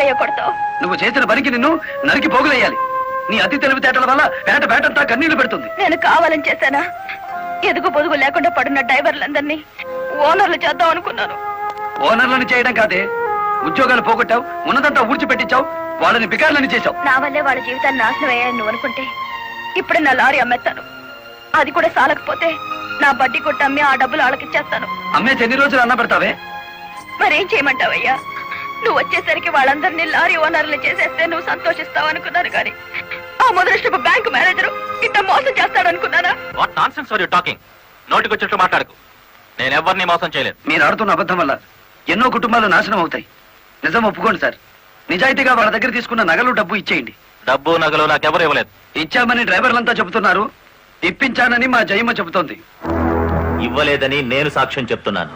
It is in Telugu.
ఎందుకయ్యా కొడతావు? నువ్వు చేసిన పనికి నిన్ను నరికి పోగులేయాలి. నీ అతి తెలివితేటల వల్ల పేటంతా కన్నీళ్లు పెడుతుంది. నేను కావాలని చేశానా? ఎదుగు పొదుగు లేకుండా పడున్న డ్రైవర్లందరినీ ఓనర్లు చేద్దాం అనుకున్నాను. ఓనర్లను చేయడం కాదే, ఉద్యోగాలు పోగొట్టావు, ఉన్నదంతా ఊడ్చిపెట్టించావు, వాళ్ళని బికార్లని చేశావు. నా వల్లే వాళ్ళ జీవితాన్ని నాశనం అయ్యాయని నువ్వు అనుకుంటే ఇప్పుడే నా లారీ అమ్మేస్తాను. అది కూడా సాలకపోతే నా బడ్డీ కొట్టి అమ్మి ఆ డబ్బులు వాళ్ళకిచ్చేస్తాను. అమ్మేసి ఎన్ని రోజులు అన్న పెడతావే? మరేం చేయమంటావయ్యా? నువ్వు వచ్చేసరికి వాళ్ళందరినీ లారీ ఓనర్లు చేసేస్తే నువ్వు సంతోషిస్తావు అనుకున్నాను, కానీ ఆ మొదలష్టపు బ్యాంకు మేనేజరు ఇంత మోసం చేస్తాడనుకున్నానా? What nonsense are you talking? నోటికొచ్చినట్టు మాట్లాడకు. నేను ఎవరిని మోసం చేయలేదు. మీరు ఆడుతున్న అబద్ధం వల్ల ఎన్నో కుటుంబాలు నాశనం అవుతాయి. నిజం ఒప్పుకోండి సార్. నిజాయితీగా వాళ్ళ దగ్గర తీసుకున్న నగలు డబ్బు ఇచ్చేయండి. డబ్బు నగలు నాకెవరు ఇవ్వలేదు. ఇచ్చామని డ్రైవర్లంతా చెబుతున్నారు, ఇప్పించానని మా జయమ్మ చెబుతోంది. ఇవ్వలేదని నేను సాక్ష్యం చెప్తున్నాను.